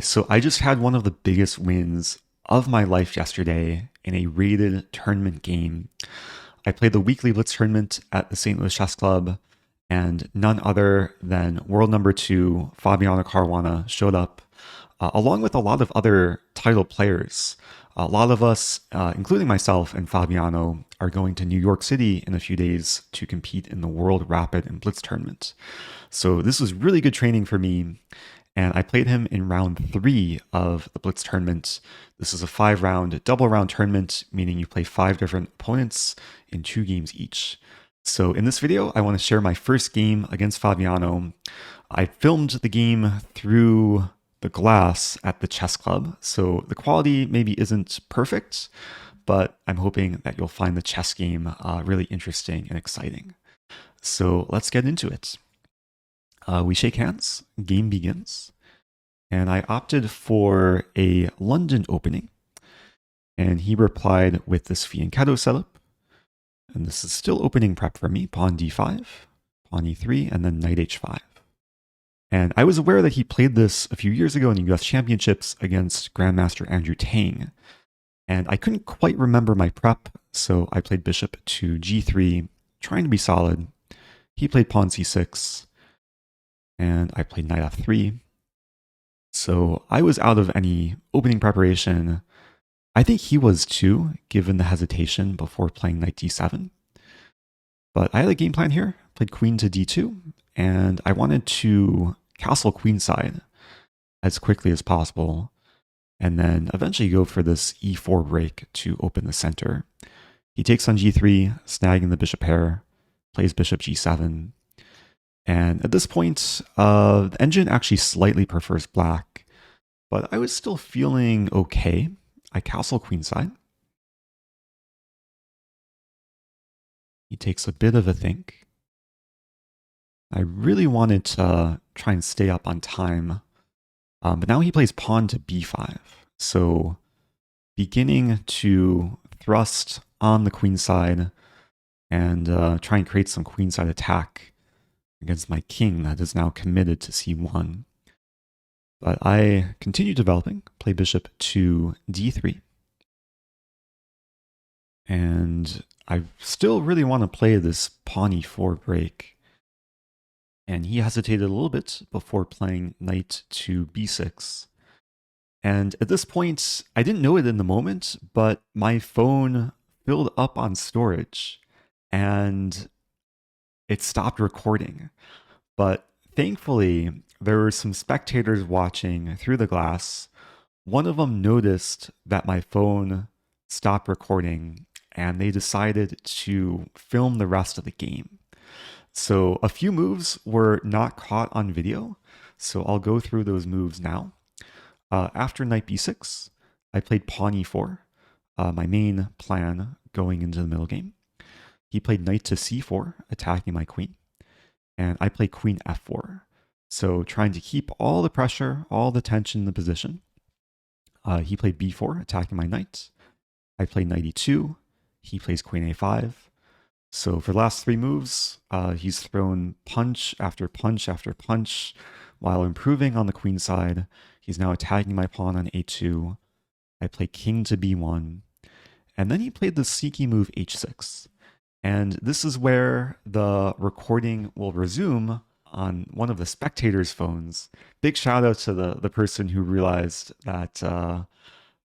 So I just had one of the biggest wins of my life yesterday in a rated tournament game. I played the weekly Blitz tournament at the St. Louis Chess Club, and none other than world number two, Fabiano Caruana, showed up, along with a lot of other title players. A lot of us, including myself and Fabiano, are going to New York City in a few days to compete in the World Rapid and Blitz tournament. So this was really good training for me, and I played him in round three of the Blitz tournament. This is a 5-round double round tournament, meaning you play 5 different opponents in 2 games each. So in this video, I want to share my first game against Fabiano. I filmed the game through the glass at the chess club, so the quality maybe isn't perfect, but I'm hoping that you'll find the chess game really interesting and exciting. So let's get into it. We shake hands, game begins, and I opted for a London opening, and he replied with this fianchetto setup, and this is still opening prep for me, pawn d5, pawn e3, and then knight h5. And I was aware that he played this a few years ago in the US Championships against Grandmaster Andrew Tang, and I couldn't quite remember my prep, so I played bishop to g3, trying to be solid. He played pawn c6, and I played knight f3. So I was out of any opening preparation. I think he was too, given the hesitation before playing knight d7. But I had a game plan here, played queen to d2, and I wanted to castle queenside as quickly as possible, and then eventually go for this e4 break to open the center. He takes on g3, snagging the bishop pair, plays bishop g7, and at this point, the engine actually slightly prefers black, but I was still feeling okay. I castle queenside. He takes a bit of a think. I really wanted to try and stay up on time, but now he plays pawn to b5. So beginning to thrust on the queenside and try and create some queenside attack against my king that is now committed to c1. But I continue developing, play bishop to d3. And I still really want to play this pawn e4 break. And he hesitated a little bit before playing knight to b6. And at this point, I didn't know it in the moment, but my phone filled up on storage and it stopped recording. But thankfully, there were some spectators watching through the glass. One of them noticed that my phone stopped recording and they decided to film the rest of the game. So a few moves were not caught on video, so I'll go through those moves now. After knight b6, I played pawn e4, my main plan going into the middle game. He played knight to c4, attacking my queen, and I played queen f4. So trying to keep all the pressure, all the tension in the position. He played b4, attacking my knight. I played knight e2. He plays queen a5. So for the last 3 moves, he's thrown punch after punch after punch while improving on the queen side. He's now attacking my pawn on a2. I play king to b1. And then he played the sneaky move h6. And this is where the recording will resume on one of the spectators' phones. Big shout out to the person who realized that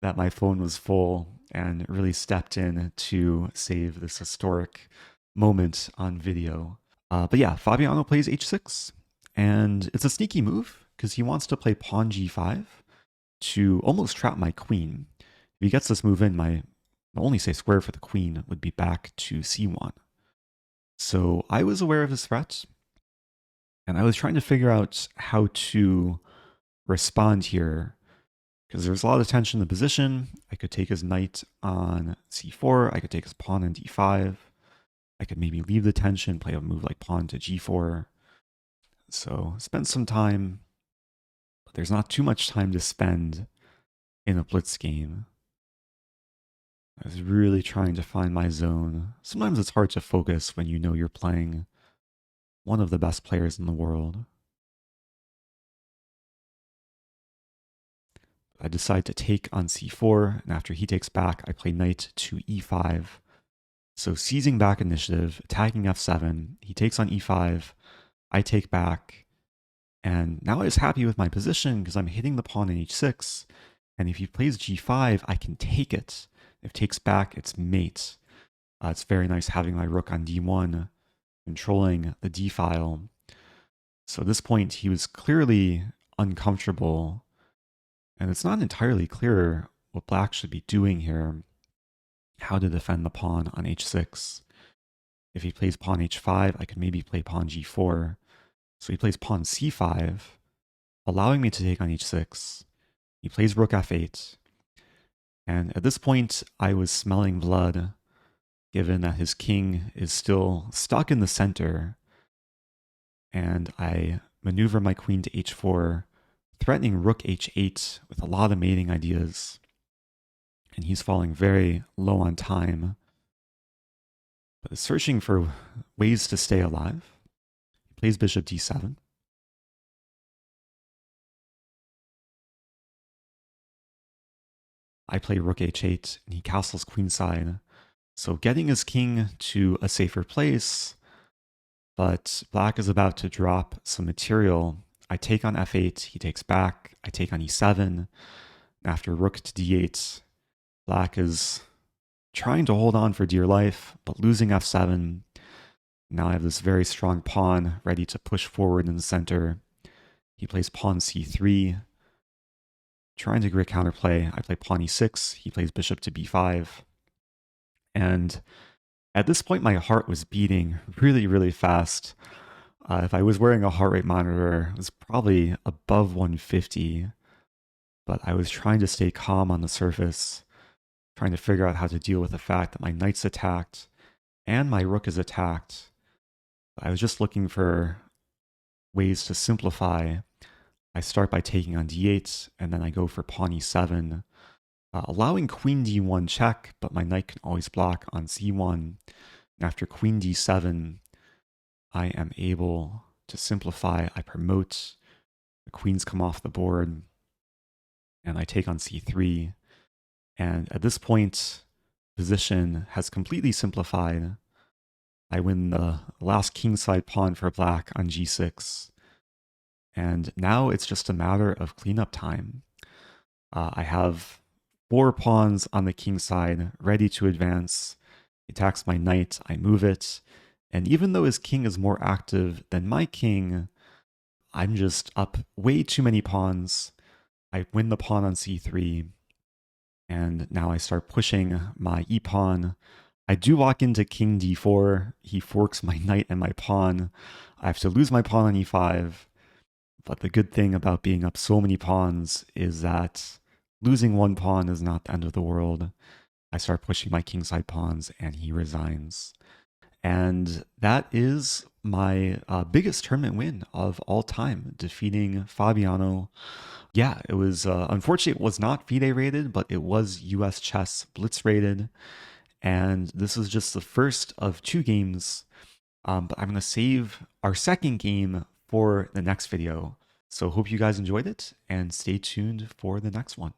that my phone was full and really stepped in to save this historic moment on video. But yeah, Fabiano plays h6, and it's a sneaky move because he wants to play pawn g5 to almost trap my queen. If he gets this move in, my only safe square for the queen would be back to c1. So I was aware of his threat, and I was trying to figure out how to respond here because there's a lot of tension in the position. I could take his knight on c4, I could take his pawn on d5, I could maybe leave the tension, play a move like pawn to g4. So spend some time, but there's not too much time to spend in a blitz game. I was really trying to find my zone. Sometimes it's hard to focus when you know you're playing one of the best players in the world. I decide to take on c4, and after he takes back, I play knight to e5. So seizing back initiative, attacking f7, he takes on e5, I take back, and now I was happy with my position because I'm hitting the pawn in h6, and if he plays g5, I can take it. If takes back, it's mate. It's very nice having my rook on d1, controlling the d file. So at this point, he was clearly uncomfortable, and it's not entirely clear what black should be doing here, how to defend the pawn on h6. If he plays pawn h5, I could maybe play pawn g4. So he plays pawn c5, allowing me to take on h6. He plays rook f8. And at this point, I was smelling blood, given that his king is still stuck in the center. And I maneuver my queen to h4, threatening rook h8 with a lot of mating ideas. And he's falling very low on time, but is searching for ways to stay alive. He plays bishop d7. I play rook h8, and he castles queenside. So getting his king to a safer place, but black is about to drop some material. I take on f8, he takes back, I take on e7. After rook to d8, black is trying to hold on for dear life, but losing f7. Now I have this very strong pawn ready to push forward in the center. He plays pawn c3, trying to great counterplay. I play pawn e6, he plays bishop to b5. And at this point, my heart was beating really, really fast. If I was wearing a heart rate monitor, it was probably above 150. But I was trying to stay calm on the surface, trying to figure out how to deal with the fact that my knight's attacked and my rook is attacked. I was just looking for ways to simplify. I start by taking on d8, and then I go for pawn e7, allowing queen d1 check, but my knight can always block on c1. And after queen d7, I am able to simplify. I promote, the queens come off the board, and I take on c3. And at this point, position has completely simplified. I win the last kingside pawn for black on g6. And now it's just a matter of cleanup time. I have 4 pawns on the king side ready to advance. He attacks my knight, I move it. And even though his king is more active than my king, I'm just up way too many pawns. I win the pawn on c3. And now I start pushing my e-pawn. I do walk into king d4. He forks my knight and my pawn. I have to lose my pawn on e5. But the good thing about being up so many pawns is that losing one pawn is not the end of the world. I start pushing my kingside pawns and he resigns. And that is my biggest tournament win of all time, defeating Fabiano. Yeah, it was, unfortunately, it was not FIDE rated, but it was US Chess Blitz rated. And this is just the first of 2 games. But I'm going to save our second game for the next video. So hope you guys enjoyed it and stay tuned for the next one.